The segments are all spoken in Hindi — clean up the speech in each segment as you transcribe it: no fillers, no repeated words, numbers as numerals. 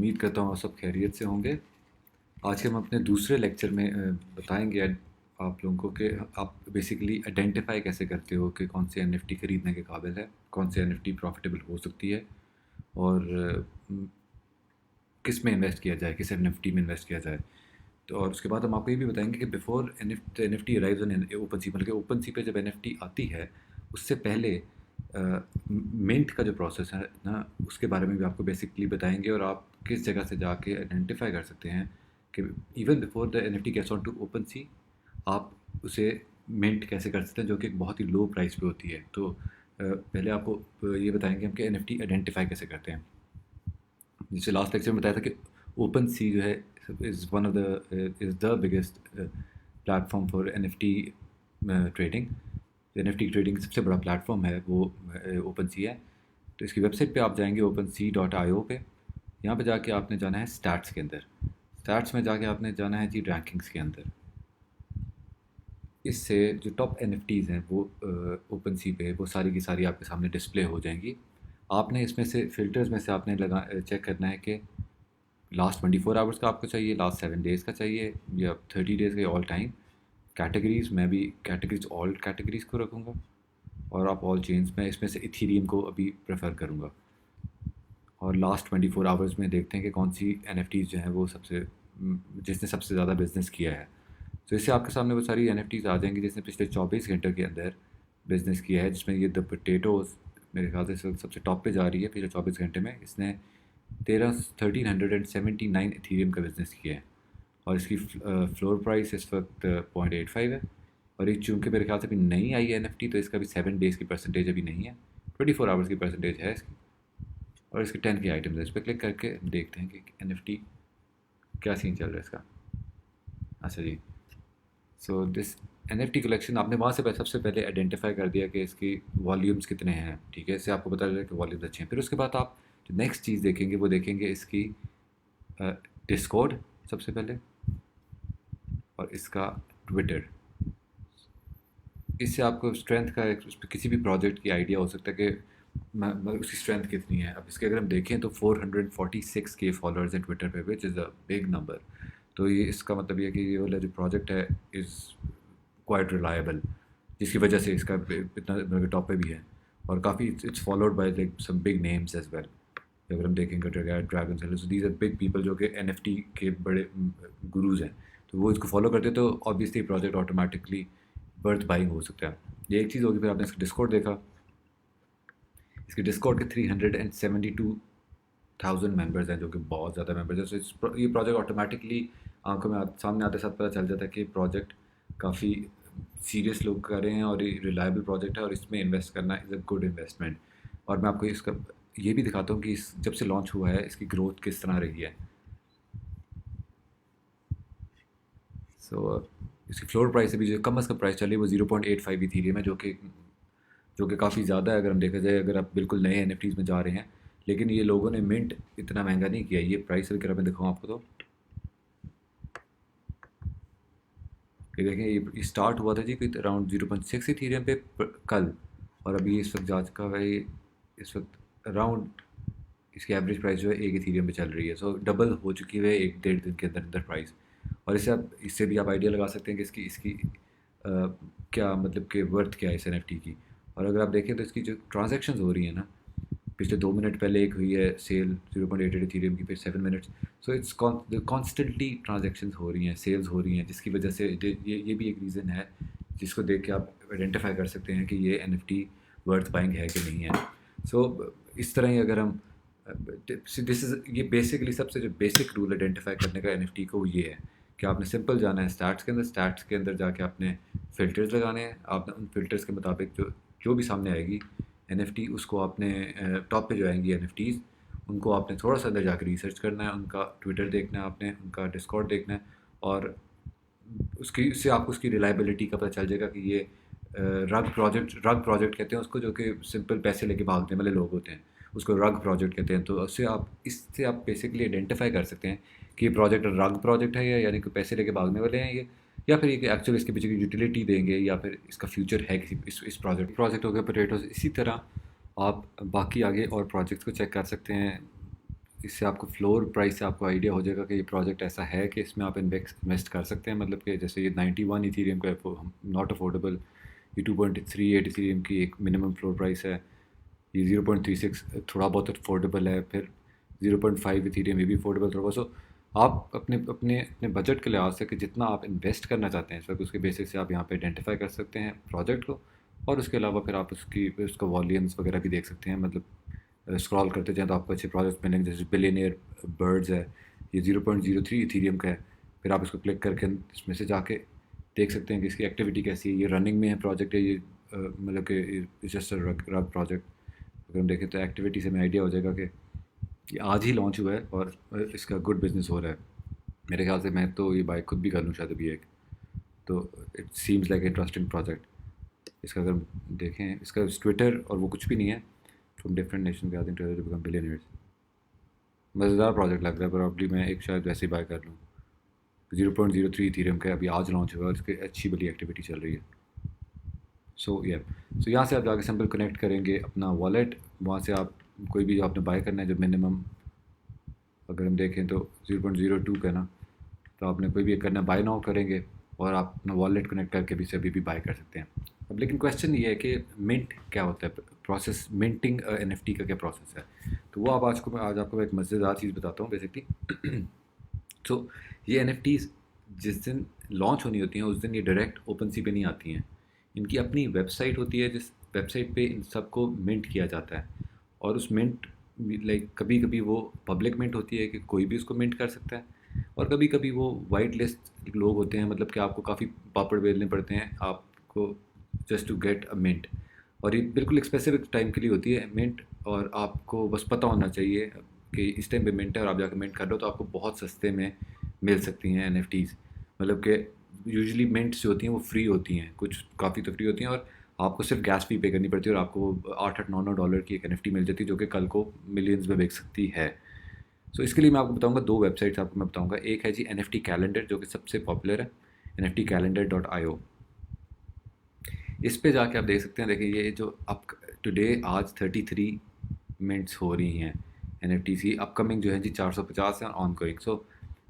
उम्मीद करता हूँ आप सब खैरियत से होंगे। आज के हम अपने दूसरे लेक्चर में बताएंगे आप लोगों को कि आप बेसिकली आइडेंटिफाई कैसे करते हो कि कौन से एनएफटी खरीदने के काबिल है, कौन से एनएफटी प्रॉफिटेबल हो सकती है और किस में इन्वेस्ट किया जाए, किस एनएफटी में इन्वेस्ट किया जाए। तो और उसके बाद हम आपको ये भी बताएंगे कि before NFT arrives on OpenSea, मतलब कि ओपन सी पे जब एनएफटी आती है उससे पहले मिंट का जो प्रोसेस है ना, उसके बारे में भी आपको बेसिकली बताएंगे और आप किस जगह से जाके आइडेंटिफाई कर सकते हैं कि even before the NFT gets on to OpenSea आप उसे मिंट कैसे कर सकते हैं, जो कि एक बहुत ही लो प्राइस पे होती है। तो पहले आपको ये बताएंगे हम कि एनएफटी आइडेंटिफाई कैसे करते हैं। जैसे लास्ट लेक्चर में बताया था कि ओपन सी जो है is the biggest platform for NFT trading. NFT trading सबसे बड़ा प्लेटफॉर्म है वो ओपन सी है। तो इसकी वेबसाइट पे आप जाएंगे OpenSea.io पे। यहाँ पे जाके आपने जाना है स्टैट्स के अंदर। स्टैट्स में जाके आपने जाना है जी रैंकिंग्स के अंदर। इससे जो टॉप एनएफटीज़ हैं वो ओपन सी पे वो सारी की सारी आपके सामने डिस्प्ले हो जाएंगी। आपने इसमें से फ़िल्टर्स में से आपने चेक करना है कि लास्ट 24 आवर्स का आपको चाहिए, लास्ट 7 डेज़ का चाहिए या 30 डेज़ का, ऑल टाइम। कैटेगरीज़ मैं भी कैटेगरीज ऑल कैटेगरीज़ को रखूँगा और आप ऑल चेंज में इसमें से इथीरियम को अभी प्रेफर करूँगा। और लास्ट 24 आवर्स में देखते हैं कि कौन सी एनएफटीज़ जो हैं वो जिसने सबसे ज़्यादा बिज़नेस किया है। तो इससे आपके सामने वो सारी एनएफटीज़ आ जाएंगी जिसने पिछले 24 घंटे के अंदर बिज़नेस किया है, जिसमें ये द पोटैटोज़ मेरे ख्याल से इस वक्त सबसे टॉप पे जा रही है। पिछले 24 घंटे में इसने 1379 इथीरियम का बिज़नेस किया है और इसकी फ्लोर प्राइस इस वक्त 0.85 है। और ये चूँकि मेरे ख्याल से अभी नहीं आई है एनएफटी, तो इसका भी 7 डेज़ की परसेंटेज अभी नहीं है, 24 आवर्स की परसेंटेज है इसकी। और इसके 10 के आइटम्स है। इस पर क्लिक करके देखते हैं कि एनएफटी क्या सीन चल रहा है इसका। अच्छा जी, सो दिस एनएफटी कलेक्शन आपने वहाँ से सबसे पहले आइडेंटिफाई कर दिया कि इसकी वॉल्यूम्स कितने हैं, ठीक है। इससे आपको पता चला कि वॉल्यूम्स अच्छे हैं। फिर उसके बाद आप जो नेक्स्ट चीज़ देखेंगे वो देखेंगे इसकी डिस्कॉर्ड सबसे पहले और इसका ट्विटर। इससे आपको स्ट्रेंथ का किसी भी प्रोजेक्ट की आइडिया हो सकता है कि उसकी स्ट्रेंथ कितनी है। अब इसके अगर हम देखें तो 446 के फॉलोअर्स हैं ट्विटर पे, which is a big number. तो ये इसका मतलब ये है कि ये वाला जो प्रोजेक्ट है इज़ क्वाइट रिलायबल, जिसकी वजह से इसका इतना मतलब टॉप पे भी है। और काफ़ी it's followed by like some big names as well. अगर हम देखेंगे dragon sellers, these are big people जो कि एनएफटी के बड़े गुरुज हैं। तो वो इसको फॉलो करते हैं, तो obviously project automatically birth buying हो सकता है। ये एक चीज़ होगी। फिर आपने इसका डिस्कॉर्ड देखा। इसके डिस्कॉर्ड के 372,000 मेंबर्स हैं, जो कि बहुत ज़्यादा मेंबर्स हैं। सो ये प्रोजेक्ट ऑटोमेटिकली आंखों में सामने आते साथ पता चल जाता है कि प्रोजेक्ट काफ़ी सीरियस लोग कर रहे हैं और ये रिलायबल प्रोजेक्ट है और इसमें इन्वेस्ट करना इज़ अ गुड इन्वेस्टमेंट। और मैं आपको इसका ये भी दिखाता हूँ कि जब से लॉन्च हुआ है इसकी ग्रोथ किस तरह रही है। इसकी फ्लोर प्राइस अभी जो कम से कम प्राइस चल रही है वो 0.85 इथीरियम है, जो कि काफ़ी ज़्यादा है अगर हम देखा जाए, अगर आप बिल्कुल नए एनएफटीज़ में जा रहे हैं। लेकिन ये लोगों ने मिंट इतना महंगा नहीं किया। ये प्राइस अगर मैं दिखाऊँ आपको, तो ये देखें, ये स्टार्ट हुआ था जी कोई अराउंड 0.6 इथीरियम पे कल, और अभी इस वक्त जा चुका है इस वक्त अराउंड इसकी एवरेज प्राइस जो है 1 इथीरियम पे चल रही है। सो डबल हो चुकी है 1-1.5 दिन के अंदर अंदर प्राइस। और इससे भी आप आइडिया लगा सकते हैं कि इसकी इसकी क्या मतलब कि वर्थ क्या है इस एनएफटी की। और अगर आप देखें तो इसकी जो ट्रांजैक्शंस हो रही हैं ना, पिछले 2 मिनट पहले एक हुई है सेल 0.88 इथीरियम की, फिर 7 minutes. So it's constantly transactions हो रही हैं, सेल्स हो रही हैं, जिसकी वजह से ये भी एक रीज़न है जिसको देख के आप आइडेंटिफाई कर सकते हैं कि ये एनएफटी वर्थ बाइंग है कि नहीं है। सो इस तरह ही अगर हम दिस इज़ ये बेसिकली सबसे जो बेसिक रूल आइडेंटिफाई करने का एनएफटी को ये है कि आपने सिंपल जाना है स्टैट्स के अंदर जाके आपने फ़िल्टर्स लगाने हैं। आपने उन फ़िल्टर्स के मुताबिक जो भी सामने आएगी एनएफटी, उसको आपने टॉप पे जो आएंगी एनएफटीज़, उनको आपने थोड़ा सा अंदर जाकर रिसर्च करना है, उनका ट्विटर देखना है, आपने उनका डिस्कॉर्ड देखना है। और उससे आपको उसकी रिलायबिलिटी का पता चल जाएगा कि ये रग प्रोजेक्ट कहते हैं उसको, जो कि सिंपल पैसे लेके भागने वाले लोग होते हैं, उसको रग प्रोजेक्ट कहते हैं। तो इससे आप बेसिकली आइडेंटिफाई कर सकते हैं कि ये प्रोजेक्ट रग प्रोजेक्ट है, या यानी कि पैसे लेके भागने वाले हैं ये, या फिर ये एक्चुअली इसके पीछे की यूटिलिटी देंगे, या फिर इसका फ्यूचर है किसी इस प्रोजेक्ट हो गया पोटैटोज़। इसी तरह आप बाकी आगे और प्रोजेक्ट्स को चेक कर सकते हैं। इससे आपको फ्लोर प्राइस से आपको आइडिया हो जाएगा कि ये प्रोजेक्ट ऐसा है कि इसमें आप इन्वेस्ट कर सकते हैं। मतलब कि जैसे ये 91 इथीरियम का नॉट अफोर्डेबल, ये 2.38 इथीरियम की एक मिनिमम फ्लोर प्राइस है, ये 0.36 थोड़ा बहुत अफोर्डेबल है, फिर 0.5 इथीरियम ये भी अफोर्डेबल थोड़ा बहुत। सो आप अपने अपने अपने बजट के लिहाज से कि जितना आप इन्वेस्ट करना चाहते हैं इस वक्त, उसके बेसिस से आप यहाँ पे आइडेंटिफाई कर सकते हैं प्रोजेक्ट को। और उसके अलावा फिर आप उसका वॉल्यूम्स वगैरह भी देख सकते हैं। मतलब स्क्रॉल करते जाएँ तो आपको अच्छे प्रोजेक्ट्स मिलेंगे, जैसे बिलियनियर बर्ड्स है, ये 0.03 इथीरियम का है। फिर आप इसको क्लिक करके इसमें से जाके देख सकते हैं कि इसकी एक्टिविटी कैसी है। ये रनिंग में है प्रोजेक्ट है, ये मतलब कि जस्ट रग प्रोजेक्ट। अगर हम देखें तो एक्टिविटी से हमें आइडिया हो जाएगा कि ये आज ही लॉन्च हुआ है और इसका गुड बिजनेस हो रहा है। मेरे ख्याल से मैं तो ये बाइक खुद भी कर लूँ शायद अभी एक। तो it seems like interesting project. इसका अगर हम देखें, इसका ट्विटर और वो कुछ भी नहीं है। From different nation gathering together to become billionaires. मज़ेदार प्रोजेक्ट लग रहा है, प्रॉब्ली मैं एक शायद वैसे ही बाय कर लूँ। 0.03 इथीरियम का अभी आज लॉन्च हुआ है और इसकी अच्छी बड़ी एक्टिविटी चल रही है। सो यहाँ से आप जाके सिंपल कनेक्ट करेंगे अपना वॉलेट। वहाँ से आप कोई भी जो आपने बाय करना है, जो मिनिमम अगर हम देखें तो 0.02 का ना, तो आपने कोई भी करना बाय नाउ करेंगे और आप अपना वॉलेट कनेक्ट करके भी से अभी भी बाय कर सकते हैं। अब लेकिन क्वेश्चन ये है कि मिंट क्या होता है, प्रोसेस मिंटिंग एनएफटी का क्या प्रोसेस है। तो वो आप आज आपको मैं एक मज़ेदार चीज़ बताता हूँ बेसिकली। तो ये एनएफटीज जिस दिन लॉन्च होनी होती हैं उस दिन ये डायरेक्ट ओपन सी पे नहीं आती हैं। इनकी अपनी वेबसाइट होती है, जिस वेबसाइट पे इन सबको मिंट किया जाता है। और उस मिंट लाइक कभी कभी वो पब्लिक मिंट होती है कि कोई भी उसको मिंट कर सकता है, और कभी कभी वो वाइट लिस्ट लोग होते हैं, मतलब कि आपको काफ़ी पापड़ बेलने पड़ते हैं आपको just to get a mint. और ये बिल्कुल एक स्पेसिफिक टाइम के लिए होती है मिंट, और आपको बस पता होना चाहिए कि इस टाइम पे मिंट है और आप जाकर मिंट कर रहे हो, तो आपको बहुत सस्ते में मिल सकती हैं एनएफटीज़। मतलब कि यूजुअली मिंट्स जो होती हैं वो फ्री होती हैं, कुछ काफ़ी तो फ्री होती हैं, और आपको सिर्फ गैस फी पे करनी पड़ती है और आपको 8-8 9 9 डॉलर की एक एनएफटी मिल जाती है, जो कि कल को मिलियंस में बिक सकती है। सो इसके लिए मैं आपको बताऊंगा दो वेबसाइट्स आपको मैं बताऊंगा। एक है जी एनएफटी कैलेंडर, जो कि सबसे पॉपुलर है, nftcalendar.io। इस पे जाके आप देख सकते हैं। देखिए ये जो अब टुडे आज 33 मिनट्स हो रही हैं एनएफटी की। अपकमिंग जो है जी 450 है ऑन गोइंग। सो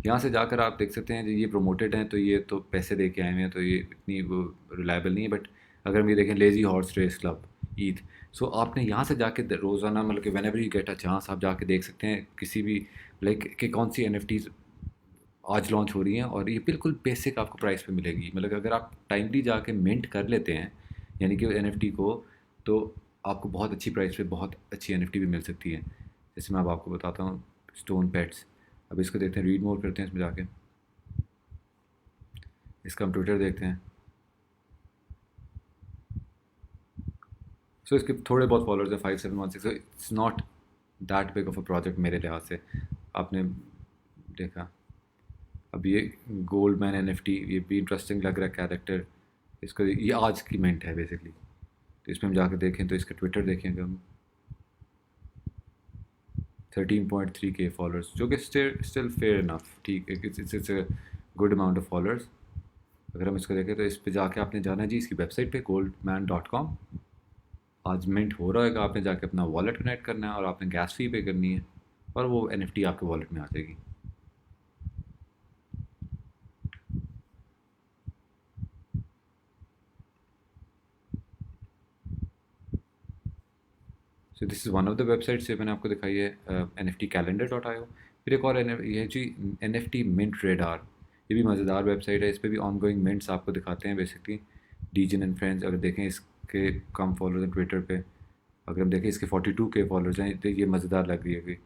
यहाँ से जाकर आप देख सकते हैं जी, ये प्रोमोटेड हैं तो ये तो पैसे दे के आए हुए हैं, तो ये इतनी वो रिलायबल नहीं है। बट अगर हम ये देखें लेज़ी हॉर्स रेस क्लब ईद, सो आपने यहाँ से जाके रोज़ाना मतलब कि whenever you get a chance आप जाके देख सकते हैं किसी भी लाइक कि कौन सी एनएफटीज़ आज लॉन्च हो रही हैं, और ये बिल्कुल बेसिक आपको प्राइस पे मिलेगी। मतलब अगर आप टाइमली जाके मिंट कर लेते हैं यानी कि एनएफटी को, तो आपको बहुत अच्छी प्राइस पे बहुत अच्छी एनएफटी भी मिल सकती है। जैसे मैं अब आपको बताता हूँ स्टोन पेट्स। अब इसको देखते हैं, रीड मोर करते हैं इसमें जाके, इसका हम ट्विटर देखते हैं। सो इसके थोड़े बहुत फॉलोअर्स हैं 5716। So it's not that big of a project मेरे लिहाज से। आपने देखा अब ये गोल्ड मैन एन ये भी इंटरेस्टिंग लग रहा है कैरेक्टर। इसको ये आज की मिंट है बेसिकली। तो इसमें हम जाकर देखें तो इसका ट्विटर देखेंगे हम, 13.3 के फॉलोअर्स, जो कि स्टिल फेयर इनफ, ठीक है, it's a good amount of followers. अगर हम इसको देखें तो इस पे जाके आपने जाना है जी इसकी वेबसाइट पे goldman.com। आज मिंट हो रहा है, आपने जाके अपना वॉलेट कनेक्ट करना है और आपने गैस फी पे करनी है, और वो एनएफटी आपके वॉलेट में आ जाएगी। So this is one of the websites जो मैंने आपको दिखाई है, nftcalendar.io। फिर एक और ये है जी NFT मिंट रेडार। ये भी मज़ेदार वेबसाइट है, इस पर भी ऑन गोइंग मिंट्स आपको दिखाते हैं बेसिकली। डीजन एंड फ्रेंड्स, अगर देखें इसके कम फॉलोअर्स हैं ट्विटर पे। अगर हम देखें इसके 42 के फॉलोअर्स हैं, तो ये मज़ेदार लग रही है कि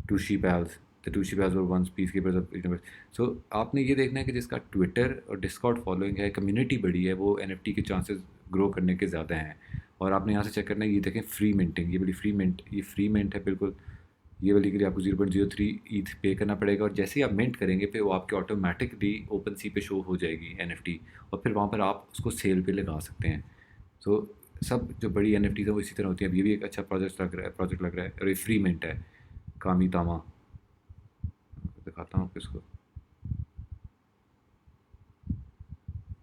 Tushi Pals, the Tushi Pals were once peace keepers of universe. So आपने ये देखना है कि जिसका ट्विटर और डिस्कॉर्ड फॉलोइंग है, कम्युनिटी बड़ी है, वो एनएफटी के चांसेस ग्रो करने के ज़्यादा हैं। और आपने यहाँ से चेक करना है, ये देखें फ्री मिंटिंग, ये बड़ी फ्री मिंट, ये फ्री मिंट है बिल्कुल। ये वाली के लिए आपको 0.03 ईथ पे करना पड़ेगा, और जैसे ही आप मिंट करेंगे फिर वो आपके ऑटोमेटिकली ओपन सी पे शो हो जाएगी एनएफटी, और फिर वहाँ पर आप उसको सेल पे लगा सकते हैं। सो सब जो बड़ी एनएफटी है वो इसी तरह होती है। अब ये भी एक अच्छा प्रोजेक्ट लग रहा है, और ये फ्री मिंट है। कामी तामा दिखाता हूँ आपको इसको।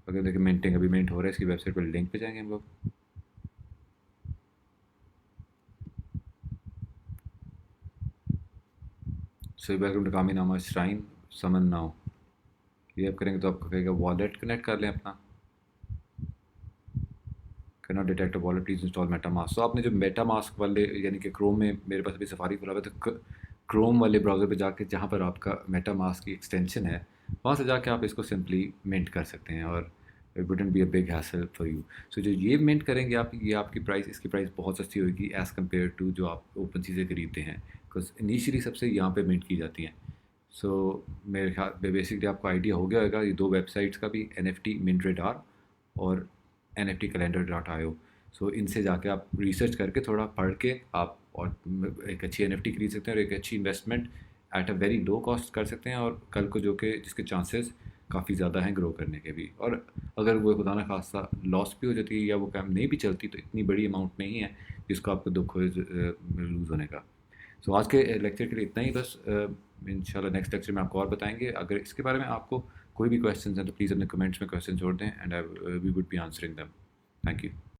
अगर देखिए मिंटिंग अभी मिंट हो रहा है, इसकी वेबसाइट पर लिंक पे जाएंगे हम लोग। सो वेलकम टू कामी नामा श्राइन समन नाउ। ये आप करेंगे तो आपको कहेगा वॉलेट कनेक्ट कर लें अपना। Can not detect a wallet, please install Meta mask. तो आपने जो मेटा मास्क वाले यानी कि क्रोम में, मेरे पास अभी सफारी खुला हुआ है, तो क्रोम वाले ब्राउज़र पे जाके जहाँ पर आपका मेटा मास्क की एक्सटेंशन है वहाँ से जाके आप इसको सिंपली मिंट कर सकते हैं और it wouldn't be a big hassle for you. So जो ये मिंट करेंगे आप, ये आपकी प्राइस, इसकी प्राइस बहुत सस्ती होगी एज़ कम्पेयर टू जो आप ओपन सी से खरीदते हैं, बिकॉज इनिशियली सबसे यहाँ पे मिंट की जाती हैं। सो मेरे ख्याल बेसिकली आपको आइडिया हो गया होगा ये दो वेबसाइट्स का भी, NFT मिंटरेडार और NFT calendar.io। सो इनसे जाके आप रिसर्च करके थोड़ा पढ़ के आप और एक अच्छी NFT खरीद सकते हैं और एक अच्छी investment at a very low cost कर सकते हैं, और कल को जो कि जिसके चांसेस काफ़ी ज़्यादा हैं ग्रो करने के भी। और अगर वो खुदा न खास्ता लॉस भी हो जाती है या वो काम नहीं भी चलती तो इतनी बड़ी अमाउंट नहीं है जिसको आपको दुख हो लूज़ होने का। सो आज के लेक्चर के लिए इतना ही बस। इंशाल्लाह नेक्स्ट लेक्चर में आपको और बताएंगे। अगर इसके बारे में आपको कोई भी क्वेश्चन हैं तो प्लीज़ अपने कमेंट्स में क्वेश्चन छोड़ दें and I we would be answering them. Thank you.